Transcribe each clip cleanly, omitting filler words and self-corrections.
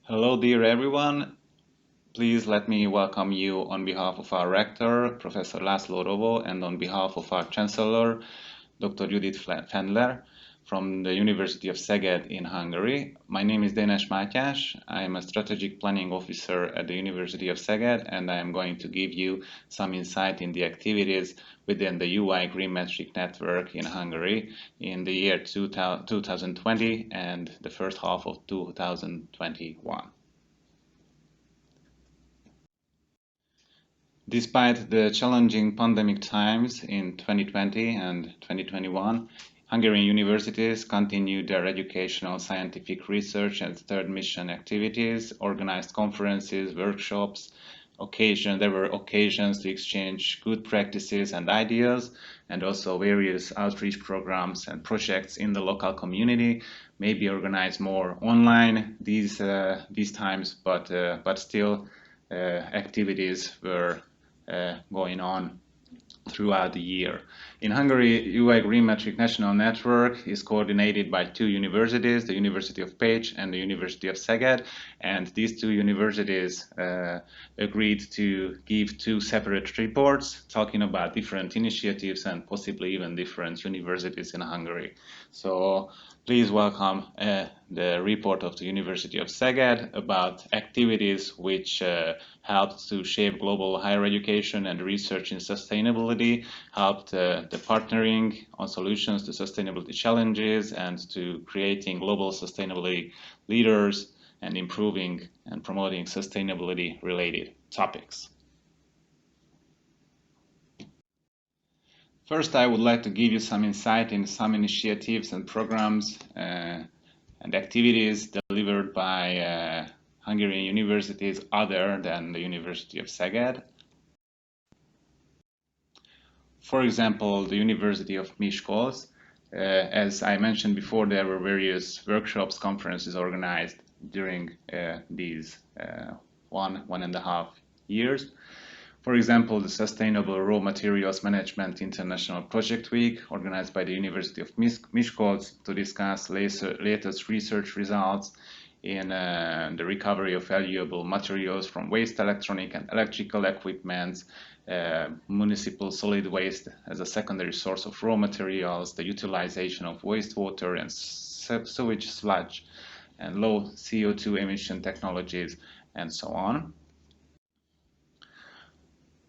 Hello, dear everyone. Please let me welcome you on behalf of our rector, Professor László Rovo, and on behalf of our chancellor, Dr. Judith Fendler, from the University of Szeged in Hungary. My name is Dénes Mátyás. I am a strategic planning officer at the University of Szeged, and I am going to give you some insight in the activities within the UI GreenMetric network in Hungary in the year 2020 and the first half of 2021. Despite the challenging pandemic times in 2020 and 2021, Hungarian universities continued their educational, scientific research and third mission activities, organized conferences, workshops. There were occasions to exchange good practices and ideas, and also various outreach programs and projects in the local community, maybe organized more online these times, but still activities were going on throughout the year. In Hungary, UI GreenMetric National Network is coordinated by two universities, the University of Pécs and the University of Szeged, and these two universities agreed to give two separate reports talking about different initiatives and possibly even different universities in Hungary. So please welcome the report of the University of Szeged about activities which helped to shape global higher education and research in sustainability, helped the partnering on solutions to sustainability challenges and to creating global sustainability leaders and improving and promoting sustainability related topics. First, I would like to give you some insight in some initiatives and programs and activities delivered by Hungarian universities other than the University of Szeged. For example, the University of Miskolc. As I mentioned before, there were various workshops, conferences organized during these 1.5 years. For example, the Sustainable Raw Materials Management International Project Week, organized by the University of Miskolc to discuss latest research results in the recovery of valuable materials from waste electronic and electrical equipment, municipal solid waste as a secondary source of raw materials, the utilization of wastewater and sewage sludge, and low CO2 emission technologies, and so on.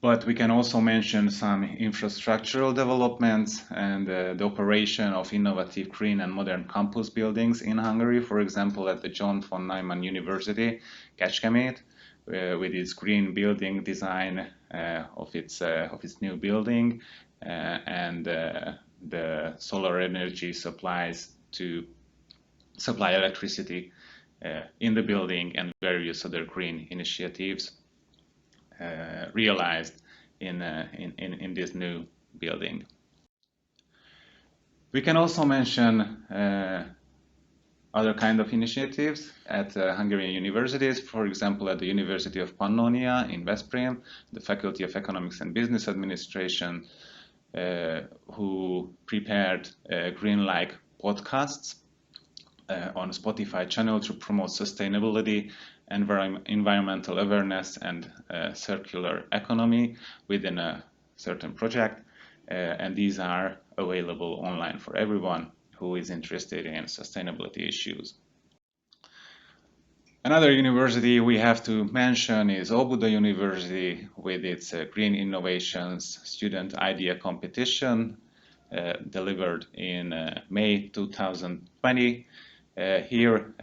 But we can also mention some infrastructural developments and the operation of innovative green and modern campus buildings in Hungary, for example, at the John von Neumann University, Kecskemét, with its green building design of its new building and the solar energy supplies to supply electricity in the building and various other green initiatives realized in this new building. We can also mention other kind of initiatives at Hungarian universities, for example, at the University of Pannonia in Veszprém, the Faculty of Economics and Business Administration, who prepared green-like podcasts on a Spotify channel to promote sustainability, environmental awareness and circular economy within a certain project, and these are available online for everyone who is interested in sustainability issues. Another university we have to mention is Óbuda University with its Green Innovations Student Idea Competition delivered in May 2020. Here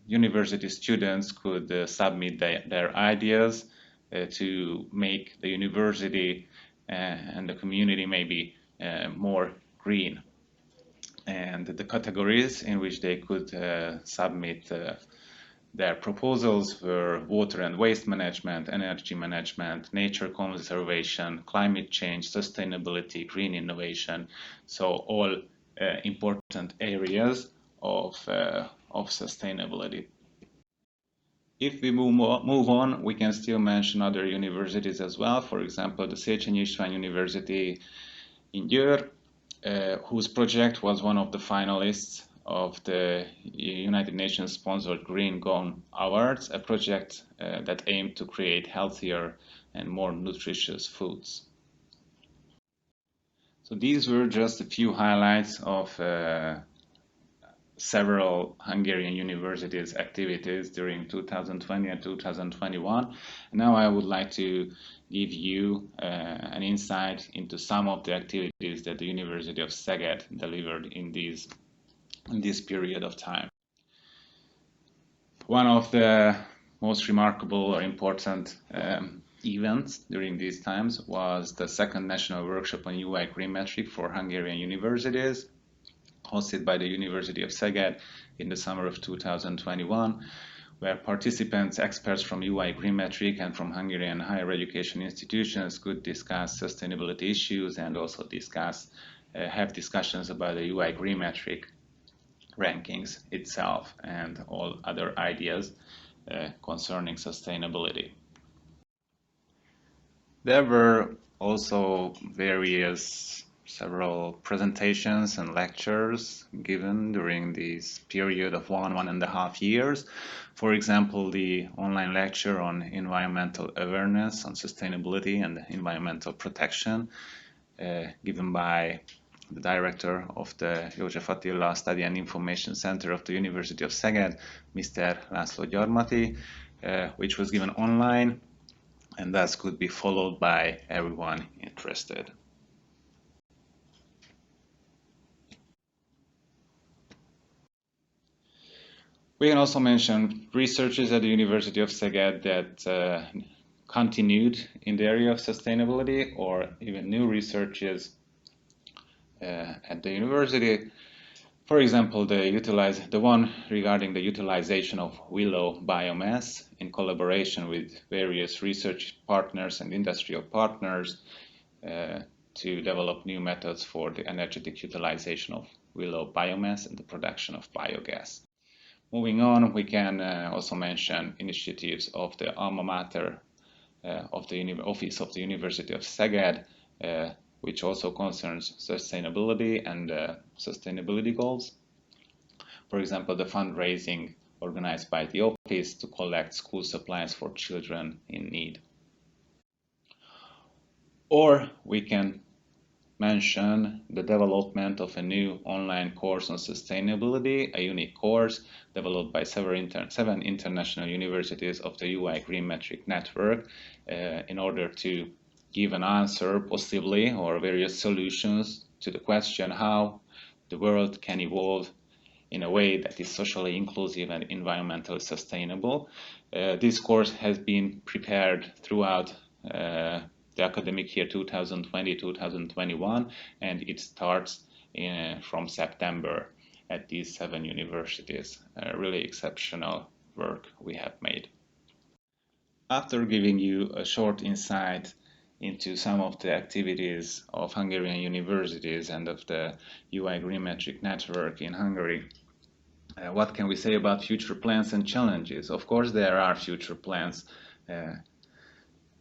university students could submit their ideas to make the university and the community maybe more green. And the categories in which they could submit their proposals were water and waste management, energy management, nature conservation, climate change, sustainability, green innovation. So all important areas of sustainability. If we move on, we can still mention other universities as well. For example, the Széchenyi István University in Győr, whose project was one of the finalists of the United Nations sponsored Green Gone Awards, a project that aimed to create healthier and more nutritious foods. So these were just a few highlights of several Hungarian universities' activities during 2020 and 2021. Now I would like to give you an insight into some of the activities that the University of Szeged delivered in this period of time. One of the most remarkable or important events during these times was the second national workshop on UI GreenMetric for Hungarian universities, hosted by the University of Szeged in the summer of 2021, where participants, experts from UI GreenMetric and from Hungarian higher education institutions could discuss sustainability issues and also have discussions about the UI GreenMetric rankings itself and all other ideas concerning sustainability. There were also several presentations and lectures given during this period of 1.5 years. For example, the online lecture on environmental awareness, on sustainability and environmental protection, given by the director of the József Attila Study and Information Center of the University of Szeged, Mr. László Gyarmati, which was given online and thus could be followed by everyone interested. We can also mention researches at the University of Szeged that continued in the area of sustainability, or even new researches at the university. For example, the one regarding the utilization of Willow biomass in collaboration with various research partners and industrial partners to develop new methods for the energetic utilization of Willow biomass and the production of biogas. Moving on, we can also mention initiatives of the Alma mater of the Office of the University of Szeged, which also concerns sustainability and sustainability goals. For example, the fundraising organized by the office to collect school supplies for children in need. Or we can mention the development of a new online course on sustainability, a unique course developed by seven international universities of the UI GreenMetric network in order to give an answer, possibly, or various solutions to the question how the world can evolve in a way that is socially inclusive and environmentally sustainable. This course has been prepared throughout the academic year 2020-2021, and it starts from September at these 7 universities. Really exceptional work we have made. After giving you a short insight into some of the activities of Hungarian universities and of the UI GreenMetric network in Hungary, what can we say about future plans and challenges? Of course, there are future plans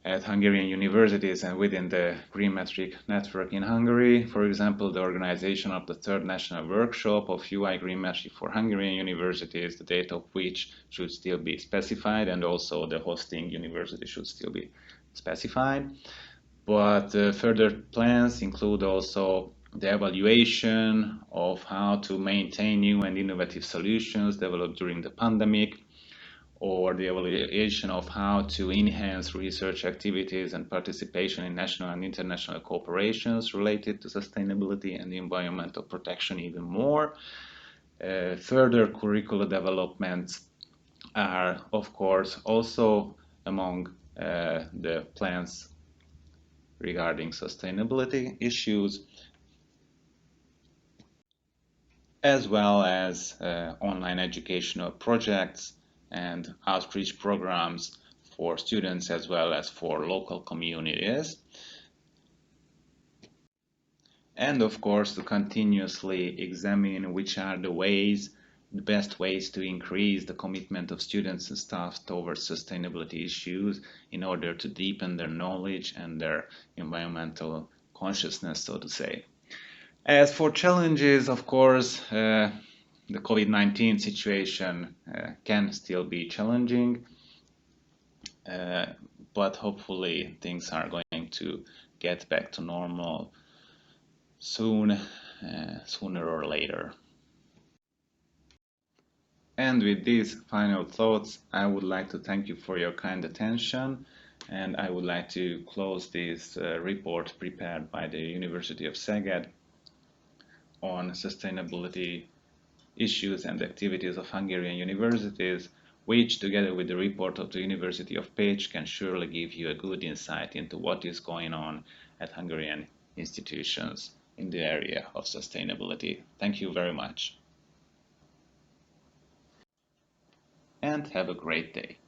at Hungarian universities and within the GreenMetric network in Hungary. For example, the organization of the third national workshop of UI GreenMetric for Hungarian universities, the date of which should still be specified, and also the hosting university should still be specified. But further plans include also the evaluation of how to maintain new and innovative solutions developed during the pandemic, or the evaluation of how to enhance research activities and participation in national and international cooperations related to sustainability and environmental protection even more. Further curricular developments are, of course, also among the plans regarding sustainability issues, as well as online educational projects and outreach programs for students as well as for local communities. And of course, to continuously examine which are the best ways to increase the commitment of students and staff towards sustainability issues in order to deepen their knowledge and their environmental consciousness, so to say. As for challenges, of course, the COVID-19 situation can still be challenging, but hopefully things are going to get back to normal soon, sooner or later. And with these final thoughts, I would like to thank you for your kind attention, and I would like to close this report prepared by the University of Szeged on sustainability issues and activities of Hungarian universities, which, together with the report of the University of Pécs, can surely give you a good insight into what is going on at Hungarian institutions in the area of sustainability. Thank you very much. And have a great day.